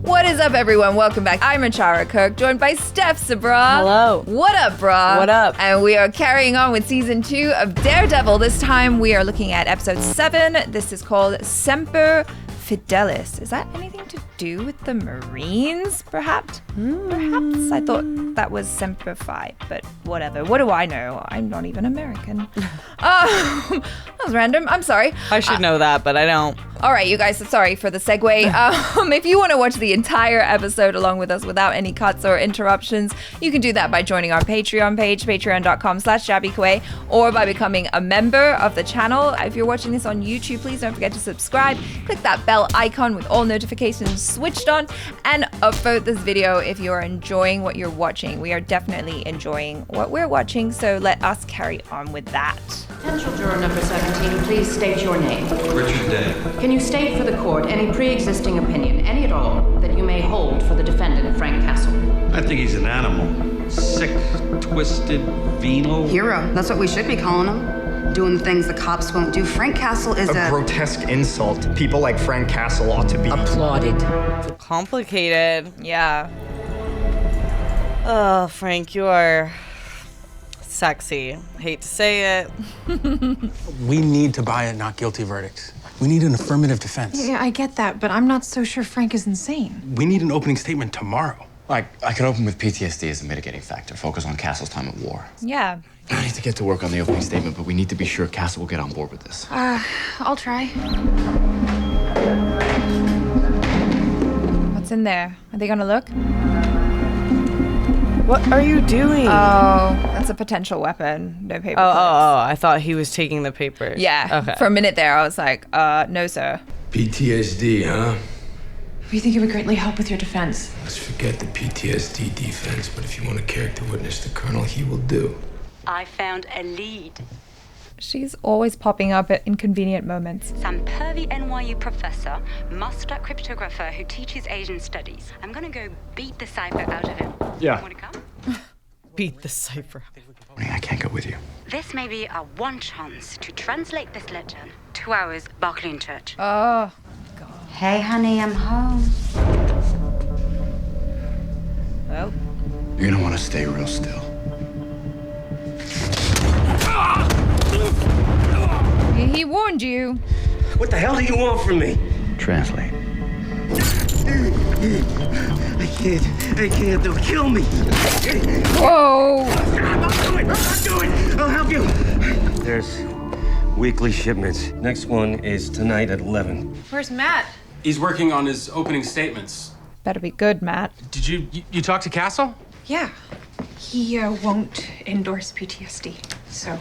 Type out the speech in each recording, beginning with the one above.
What is up, everyone? Welcome back. I'm ACHARA KIRK, joined by STEPH, SABRAW. Hello. What up, brah? What up? And we are carrying on with season 2 of Daredevil. This time we are looking at episode 7. This is called Semper Fidelis. Is that anything to do with the Marines, perhaps? Perhaps. I thought that was Semper Fi, but whatever. What do I know? I'm not even American. That was random. I'm sorry. I should know that, but I don't. All right, you guys, sorry for the segue. If you want to watch the entire episode along with us without any cuts or interruptions, you can do that by joining our Patreon page, patreon.com/JabyKOAY, or by becoming a member of the channel. If you're watching this on YouTube, please don't forget to subscribe. Click that bell icon with all notifications switched on, and upvote this video if you're enjoying what you're watching. We are definitely enjoying what we're watching, so let us carry on with that. Potential juror number 17, please state your name. Richard Day. Can you state for the court any pre-existing opinion, any at all, that you may hold for the defendant, Frank Castle? I think he's an animal. Sick, twisted, venal. Hero. That's what we should be calling him. Doing things the cops won't do. Frank Castle is a grotesque insult. People like Frank Castle ought to be applauded. Complicated. Yeah. Oh, Frank, you are sexy. Hate to say it. We need to buy a not guilty verdict. We need an affirmative defense. Yeah, I get that, but I'm not so sure Frank is insane. We need an opening statement tomorrow. I can open with PTSD as a mitigating factor. Focus on Castle's time at war. Yeah. I need to get to work on the opening statement, but we need to be sure Castle will get on board with this. I'll try. What's in there? Are they gonna look? What are you doing? Oh, that's a potential weapon. No paper clips. I thought he was taking the papers. Yeah. Okay. For a minute there, I was like, no, sir. PTSD, huh? We think it would greatly help with your defense. Let's forget the PTSD defense, but if you want a character witness the colonel, he will do. I found a lead. She's always popping up at inconvenient moments. Some pervy NYU professor, master cryptographer who teaches Asian studies. I'm gonna go beat the cipher out of him. Yeah. Want to come? Beat the cipher. I can't go with you. This may be our one chance to translate this letter. 2 hours, Barclay Church. Oh, God. Hey, honey, I'm home. Well. You're gonna want to stay real still. He warned you. What the hell do you want from me? Translate. I can't, they'll kill me. Whoa. I'm doing it. I'll help you. There's weekly shipments. Next one is tonight at 11. Where's Matt? He's working on his opening statements. Better be good, Matt. Did you talk to Castle? Yeah. He won't endorse PTSD, so...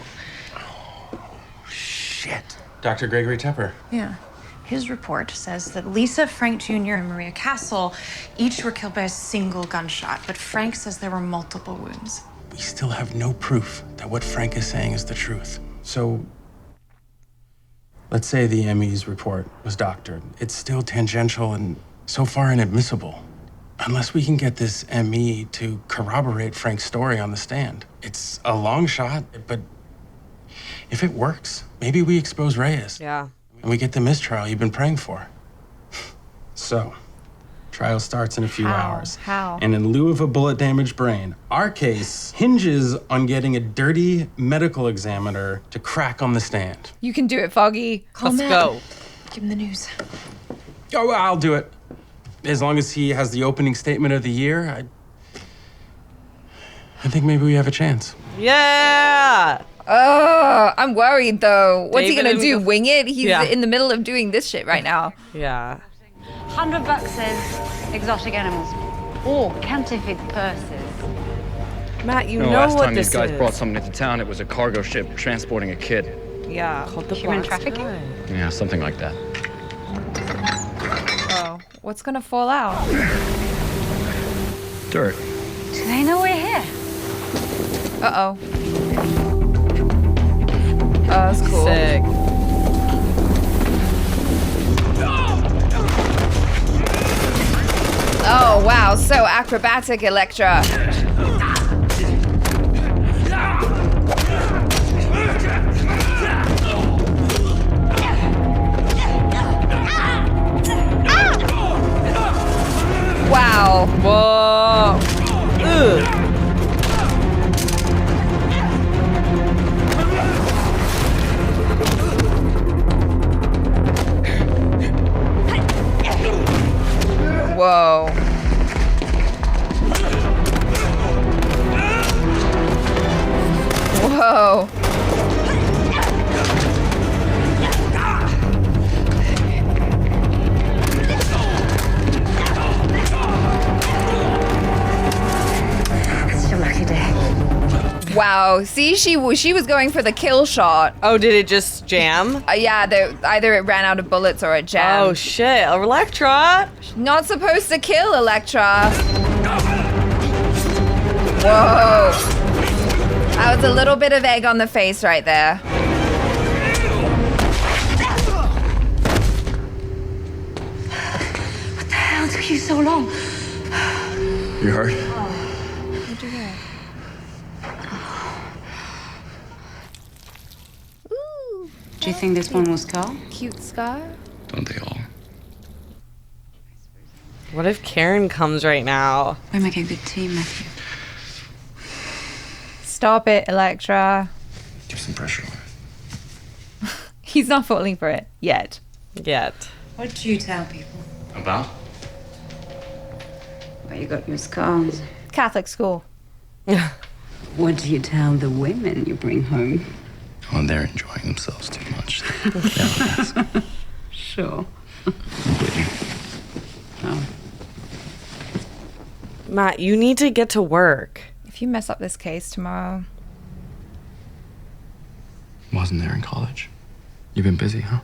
Shit. Dr. Gregory Tepper. Yeah. His report says that Lisa, Frank Jr., and Maria Castle each were killed by a single gunshot, but Frank says there were multiple wounds. We still have no proof that what Frank is saying is the truth. So, let's say the ME's report was doctored. It's still tangential and so far inadmissible. Unless we can get this ME to corroborate Frank's story on the stand. It's a long shot, but if it works, maybe we expose Reyes. Yeah. And we get the mistrial you've been praying for. So, trial starts in a few hours. How? And in lieu of a bullet-damaged brain, our case hinges on getting a dirty medical examiner to crack on the stand. You can do it, Foggy. Call Let's Matt. go. Give him the news. Oh, I'll do it. As long as he has the opening statement of the year, I think maybe we have a chance. Yeah. I'm worried, though. What's he David gonna do? and- Wing it? He's Yeah. in the middle of doing this shit right now. Yeah. $100 says exotic animals or counterfeit purses. Matt, you No, know last what time this these guys is. brought something into town, it was a cargo ship transporting a kid. Yeah. Called the Human Black trafficking? Sky. Yeah, something like that. Oh, what's gonna fall out? Dirt. Do they know we're here? Uh-oh. Oh, that's cool. Sick. Oh, wow. So acrobatic, Elektra. Wow. Whoa. Ugh. Whoa. Whoa. It's your lucky day. Wow. See, she was going for the kill shot. Oh, did it just jam? Yeah, either it ran out of bullets or it jammed. Oh, shit. Elektra? Not supposed to kill Elektra. Whoa. That was a little bit of egg on the face right there. What the hell took you so long? You hurt? Where'd you go? Ooh. Do you think this one will scar? Cute scar. Don't they all? What if Karen comes right now? We make a good team, Matthew. Stop it, Elektra. Keep some pressure on. He's not falling for it yet. What do you tell people? About? Where you got your scars? Catholic school. What do you tell the women you bring home? Oh, they're enjoying themselves too much. Sure. Completely. Oh. Matt, you need to get to work. If you mess up this case tomorrow. Wasn't there in college. You've been busy, huh?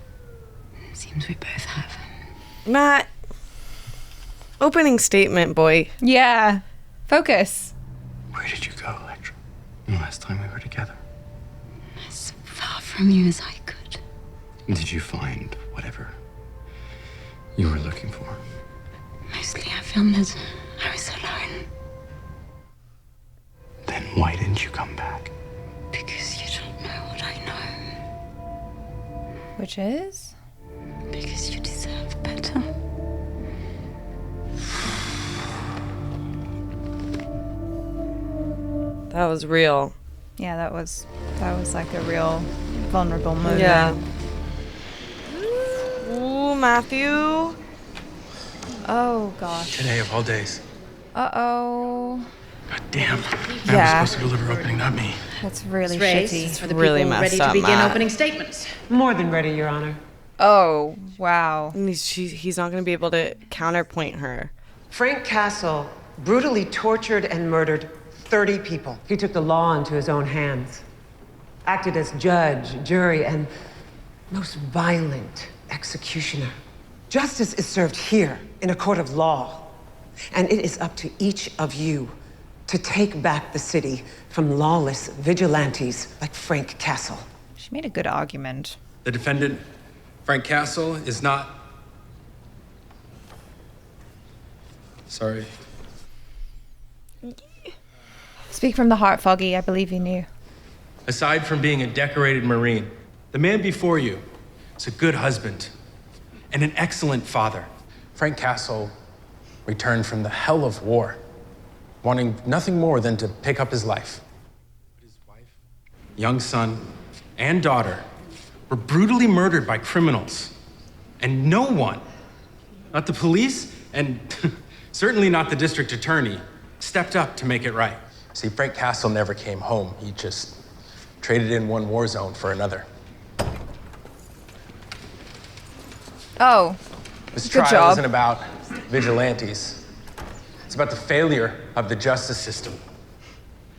Seems we both have. Matt, opening statement, boy. Yeah. Focus. Where did you go, Elektra? The last time we were together. As far from you as I could. Did you find whatever you were looking for? Mostly I found that I was alone. Then why didn't you come back? Because you don't know what I know. Which is? Because you deserve better. That was real. Yeah, that was like a real vulnerable moment. Yeah. Ooh, Matthew. Oh gosh. Today of all days. Uh-oh. God damn. Yeah. I was supposed to deliver opening, not me. That's really Raised shitty. for the Really people messed ready up, to begin Matt. opening statements. More than ready, Your Honor. Oh, wow. And he's not going to be able to counterpoint her. Frank Castle brutally tortured and murdered 30 people. He took the law into his own hands, acted as judge, jury, and most violent executioner. Justice is served here in a court of law, and it is up to each of you to take back the city from lawless vigilantes like Frank Castle. She made a good argument. The defendant, Frank Castle, is not... Sorry. Speak from the heart, Foggy. I believe you knew. Aside from being a decorated Marine, the man before you is a good husband and an excellent father. Frank Castle returned from the hell of war, wanting nothing more than to pick up his life. But his wife, young son, and daughter were brutally murdered by criminals. And no one, not the police, and certainly not the district attorney, stepped up to make it right. See, Frank Castle never came home. He just traded in one war zone for another. Oh, This good trial job. isn't about vigilantes. It's about the failure of the justice system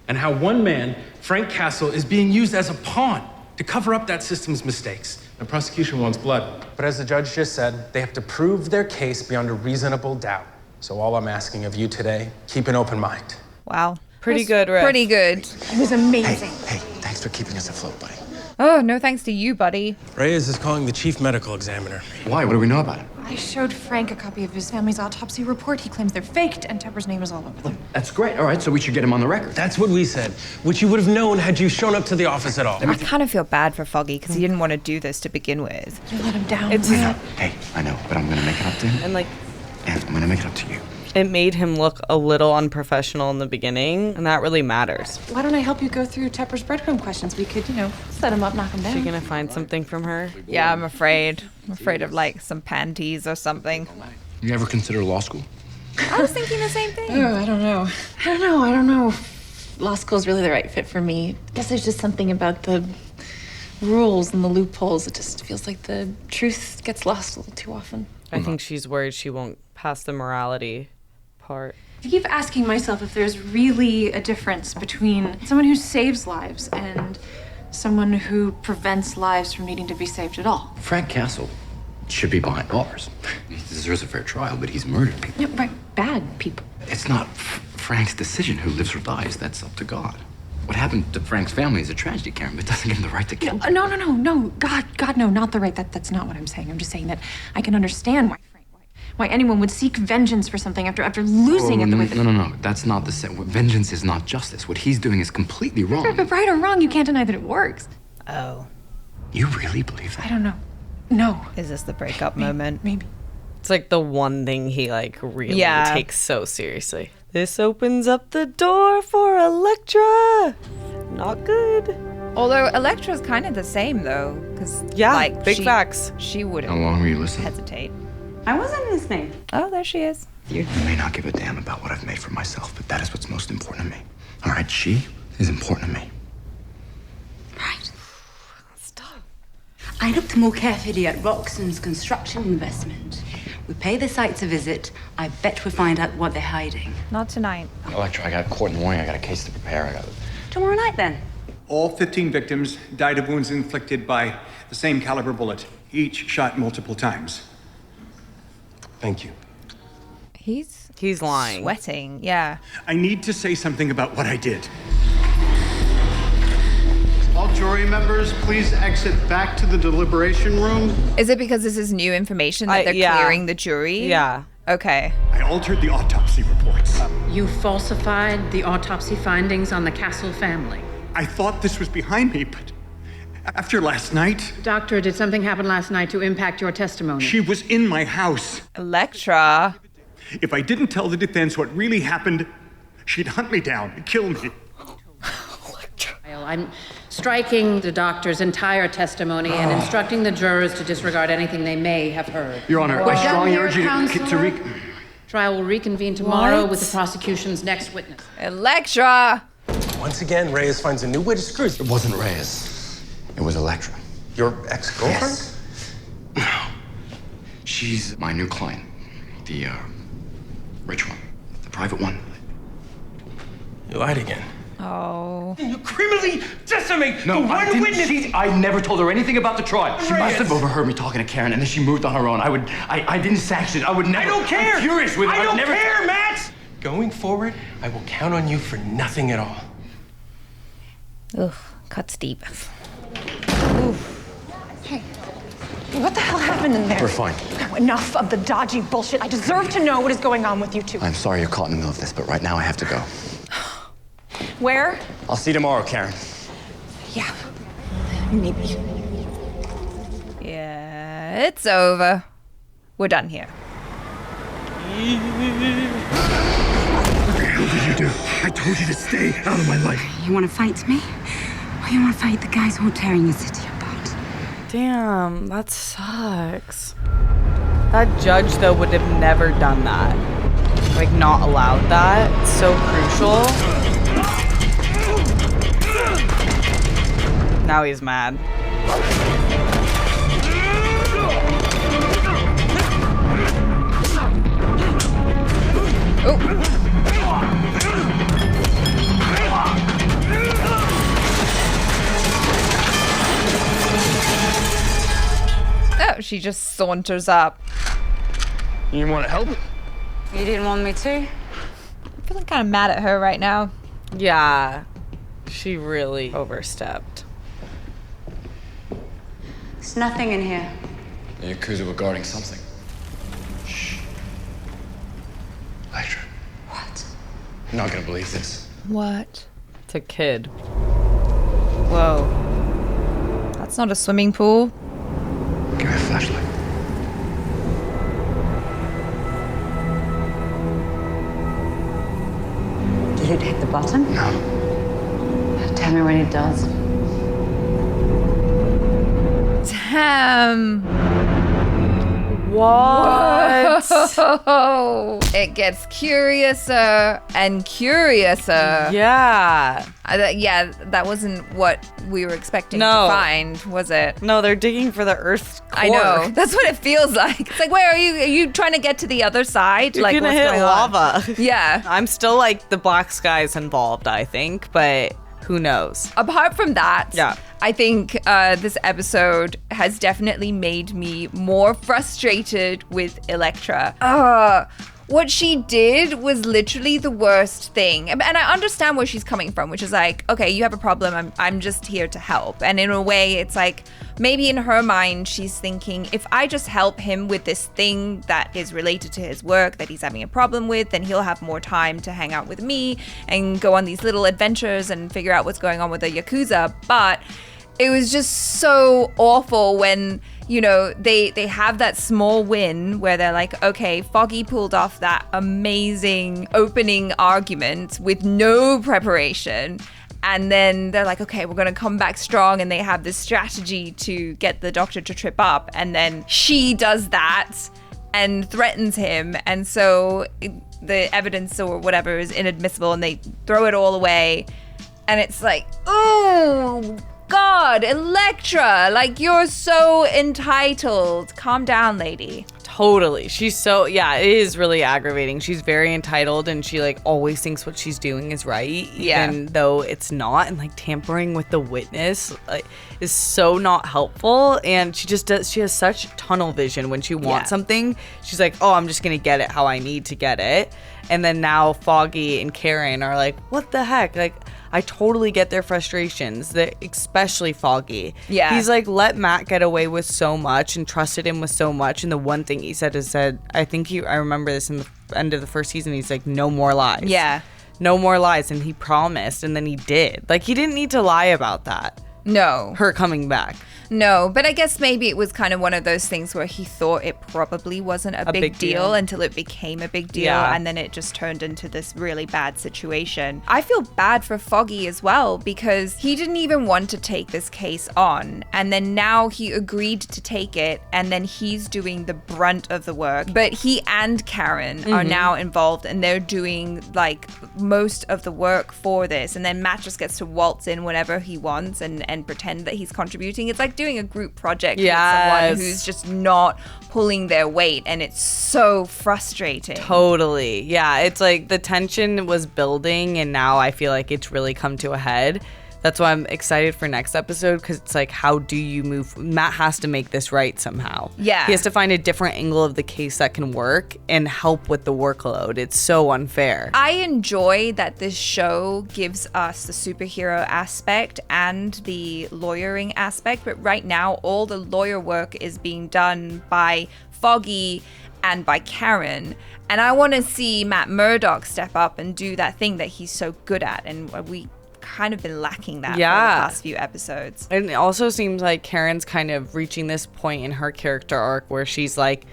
and how one man, Frank Castle, is being used as a pawn to cover up that system's mistakes. The prosecution wants blood. But as the judge just said, they have to prove their case beyond a reasonable doubt. So all I'm asking of you today, keep an open mind. Wow. Pretty good, Riff. Pretty good. It was amazing. Hey, thanks for keeping us afloat, buddy. Oh, no thanks to you, buddy. Reyes is calling the chief medical examiner. Why? What do we know about it? I showed Frank a copy of his family's autopsy report. He claims they're faked, and Tepper's name is all over them. That's great. All right, so we should get him on the record. That's what we said, which you would have known had you shown up to the office at all. I kind of feel bad for Foggy because he didn't want to do this to begin with. You let him down. It's Hey, I know, but I'm gonna make it up to him. and like And I'm gonna make it up to you. It made him look a little unprofessional in the beginning, and that really matters. Why don't I help you go through Tepper's breadcrumb questions? We could, set him up, knock him down. Is she gonna find something from her? Yeah, I'm afraid. I'm afraid of like some panties or something. You ever consider law school? I was thinking the same thing. Oh, I don't know. Law school's really the right fit for me. I guess there's just something about the rules and the loopholes. It just feels like the truth gets lost a little too often. I think she's worried she won't pass the morality part. I keep asking myself if there's really a difference between someone who saves lives and someone who prevents lives from needing to be saved at all. Frank Castle should be behind bars. He deserves a fair trial, but he's murdered people. Yeah, right. Bad people. It's not Frank's decision who lives or dies. That's up to God. What happened to Frank's family is a tragedy, Karen, but it doesn't give him the right to kill. No. God, no, not the right. That's not what I'm saying. I'm just saying that I can understand why anyone would seek vengeance for something after losing it. No. That's not the same. Vengeance is not justice. What he's doing is completely wrong. But right or wrong, you can't deny that it works. Oh. You really believe that? I don't know. No. Is this the breakup moment? Maybe. It's like the one thing he really takes so seriously. This opens up the door for Elektra. Not good. Although Elektra's kind of the same though, because big facts. She wouldn't. How long were you listening? Hesitate. I wasn't listening. Oh, there she is. You may not give a damn about what I've made for myself, but that is what's most important to me. All right, she is important to me. Right. Stop. I looked more carefully at Roxon's construction investment. We pay the sites a visit. I bet we'll find out what they're hiding. Not tonight. Elektra, I got court in the morning. I got a case to prepare. Tomorrow night, then. All 15 victims died of wounds inflicted by the same caliber bullet, each shot multiple times. Thank you. He's lying. Sweating, yeah. I need to say something about what I did. All jury members, please exit back to the deliberation room. Is it because this is new information that they're clearing the jury? Yeah. Okay. I altered the autopsy reports. You falsified the autopsy findings on the Castle family. I thought this was behind me, but after last night... Doctor, did something happen last night to impact your testimony? She was in my house. Elektra. If I didn't tell the defense what really happened, she'd hunt me down and kill me. I'm striking the doctor's entire testimony and instructing the jurors to disregard anything they may have heard. Your Honor, I strongly urge you to Trial will reconvene tomorrow with the prosecution's next witness. Elektra! Once again, Reyes finds a new way to screw. It wasn't Reyes. It was Elektra. Your ex-girlfriend? Yes. No. She's my new client. The, rich one. The private one. You lied again. Oh. You criminally decimate No, the one witness. I never told her anything about the trial. She must have overheard me talking to Karen, and then she moved on her own. I didn't sanction it. I would never. I don't care. I'm furious with her. I don't never care, Matt. Going forward, I will count on you for nothing at all. Ugh, cuts deep. Hey, what the hell happened in there? We're fine. Now, enough of the dodgy bullshit. I deserve to know what is going on with you two. I'm sorry you're caught in the middle of this, but right now I have to go. Where? I'll see you tomorrow, Karen. Yeah, maybe. Yeah, it's over. We're done here. What the hell did you do? I told you to stay out of my life. You want to fight me? Or you want to fight the guys who are tearing the city apart? Damn, that sucks. That judge, though, would have never done that. Like, not allowed that. It's so crucial. Now he's mad. Oh, she just saunters up. You want to help? You didn't want me to? I'm feeling kind of mad at her right now. Yeah, she really overstepped. There's nothing in here. The Yakuza were guarding something. Shh. Elektra. What? You're not gonna believe this. What? It's a kid. Whoa. That's not a swimming pool. Give me a flashlight. it hit the button? No. Tell me when it does. Damn. What? Whoa. It gets curiouser and curiouser. Yeah. Yeah, that wasn't what we were expecting to find, was it? No, they're digging for the Earth's core. I know. That's what it feels like. It's like, where are you? Are you trying to get to the other side? You're like, gonna what's hit going lava. on? Yeah. I'm still like the black sky's involved, I think, but who knows? Apart from that, yeah. I think this episode has definitely made me more frustrated with Elektra. What she did was literally the worst thing. And I understand where she's coming from, which is like, okay, you have a problem. I'm just here to help. And in a way, it's like, maybe in her mind, she's thinking, if I just help him with this thing that is related to his work that he's having a problem with, then he'll have more time to hang out with me and go on these little adventures and figure out what's going on with the Yakuza. But it was just so awful when, you know, they have that small win where they're like, okay, Foggy pulled off that amazing opening argument with no preparation. And then they're like, okay, we're going to come back strong. And they have this strategy to get the doctor to trip up. And then she does that and threatens him. And so the evidence or whatever is inadmissible and they throw it all away. And it's like, oh, God, Elektra, like, you're so entitled. Calm down, lady. Totally. She's so, yeah, it is really aggravating. She's very entitled and she like always thinks what she's doing is right, even though it's not. And like tampering with the witness like, is so not helpful. And she just does, she has such tunnel vision when she wants something. She's like, oh, I'm just going to get it how I need to get it. And then now Foggy and Karen are like, what the heck? Like, I totally get their frustrations, especially Foggy. Yeah. He's like, let Matt get away with so much and trusted him with so much. And the one thing he said is I remember this in the end of the first season. He's like, no more lies. Yeah. No more lies. And he promised. And then he did. Like, he didn't need to lie about that. No. Her coming back. No, but I guess maybe it was kind of one of those things where he thought it probably wasn't a big deal until it became a big deal. Yeah. And then it just turned into this really bad situation. I feel bad for Foggy as well because he didn't even want to take this case on. And then now he agreed to take it. And then he's doing the brunt of the work. But he and Karen are now involved and they're doing like most of the work for this. And then Matt just gets to waltz in whenever he wants and pretend that he's contributing. It's like doing a group project with someone who's just not pulling their weight, and it's so frustrating. Totally. Yeah, it's like the tension was building and now I feel like it's really come to a head. That's why I'm excited for next episode because it's like, how do you move? Matt has to make this right somehow. Yeah. He has to find a different angle of the case that can work and help with the workload. It's so unfair. I enjoy that this show gives us the superhero aspect and the lawyering aspect, but right now all the lawyer work is being done by Foggy and by Karen. And I want to see Matt Murdock step up and do that thing that he's so good at. And we kind of been lacking that for the past few episodes. And it also seems like Karen's kind of reaching this point in her character arc where she's like,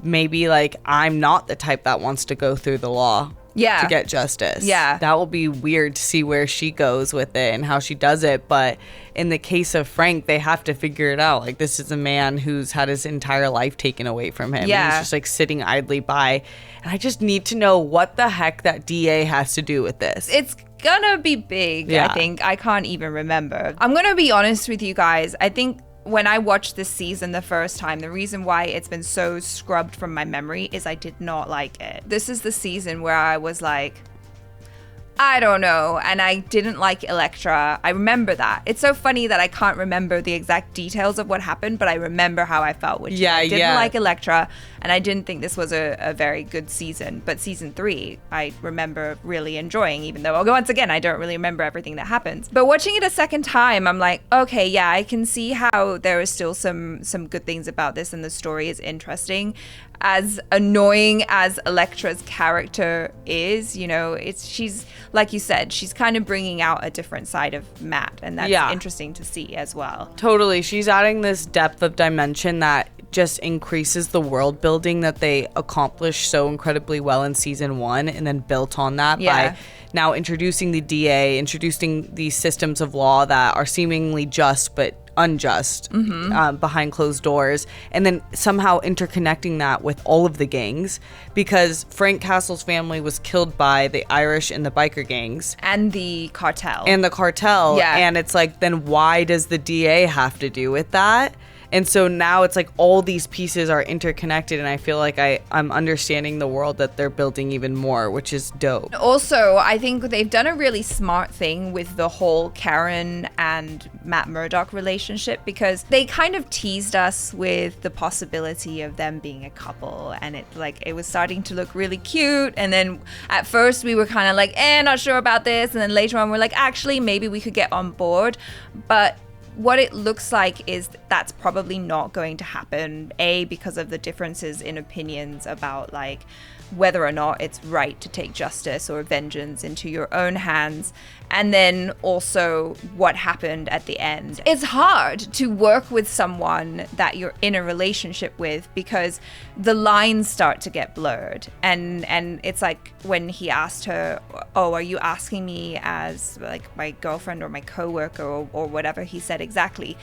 maybe like, I'm not the type that wants to go through the law to get justice. Yeah. That will be weird to see where she goes with it and how she does it. But in the case of Frank, they have to figure it out. Like, this is a man who's had his entire life taken away from him. Yeah. And he's just like sitting idly by. And I just need to know what the heck that DA has to do with this. It's gonna be big, I think. I can't even remember. I'm gonna be honest with you guys. I think when I watched this season the first time, the reason why it's been so scrubbed from my memory is I did not like it. This is the season where I was like, I don't know, and I didn't like Elektra. I remember that. It's so funny that I can't remember the exact details of what happened, but I remember how I felt, which is I didn't like Elektra, and I didn't think this was a very good season. But season 3, I remember really enjoying, even though, once again, I don't really remember everything that happens. But watching it a second time, I'm like, okay, yeah, I can see how there is still some good things about this, and the story is interesting. As annoying as Elektra's character is, you know, she's, like you said, she's kind of bringing out a different side of Matt, and that's interesting to see as well. Totally. She's adding this depth of dimension that just increases the world building building that they accomplished so incredibly well in season 1 and then built on that by now introducing the DA, introducing these systems of law that are seemingly just but unjust behind closed doors, and then somehow interconnecting that with all of the gangs, because Frank Castle's family was killed by the Irish and the biker gangs and the cartel and it's like, then why does the DA have to do with that? And so now it's like all these pieces are interconnected, and I feel like I'm understanding the world that they're building even more, which is dope. Also, I think they've done a really smart thing with the whole Karen and Matt Murdock relationship, because they kind of teased us with the possibility of them being a couple, and it was starting to look really cute. And then at first we were kind of like, not sure about this. And then later on we're like, actually, maybe we could get on board. But what it looks like is that's probably not going to happen, because of the differences in opinions about like whether or not it's right to take justice or vengeance into your own hands, and then also what happened at the end. It's hard to work with someone that you're in a relationship with because the lines start to get blurred, and it's like when he asked her, oh, are you asking me as like my girlfriend or my coworker or whatever he said exactly.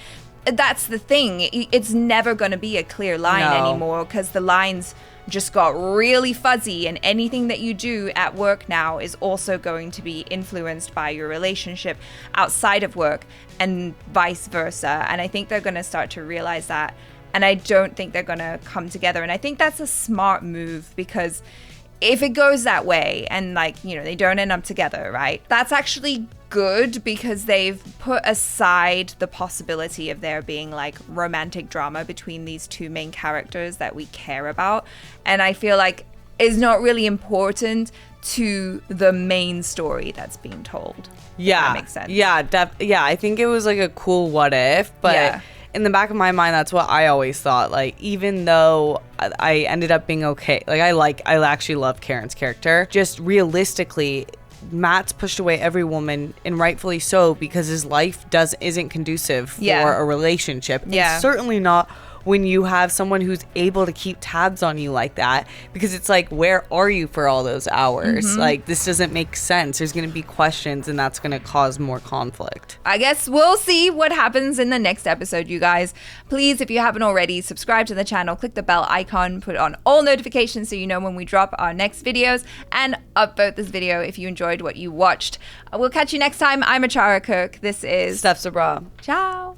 That's the thing, it's never going to be a clear line anymore, because the lines just got really fuzzy, and anything that you do at work now is also going to be influenced by your relationship outside of work, and vice versa. And I think they're going to start to realize that, and I don't think they're going to come together. And I think that's a smart move, because if it goes that way and they don't end up together, right, that's actually good, because they've put aside the possibility of there being like romantic drama between these two main characters that we care about, and I feel like is not really important to the main story that's being told. Yeah, that makes sense. I think it was like a cool what if, but in the back of my mind, that's what I always thought. Like, even though I ended up being okay, like I actually love Karen's character, just realistically, Matt's pushed away every woman, and rightfully so, because his life isn't conducive for a relationship. And certainly not when you have someone who's able to keep tabs on you like that, because it's like, where are you for all those hours? Like, this doesn't make sense. There's going to be questions, and that's going to cause more conflict. I guess we'll see what happens in the next episode, you guys. Please, if you haven't already, subscribe to the channel, click the bell icon, put on all notifications so you know when we drop our next videos, and upvote this video if you enjoyed what you watched. We'll catch you next time. I'm ACHARA KIRK. This is STEPH SABRAW. Ciao.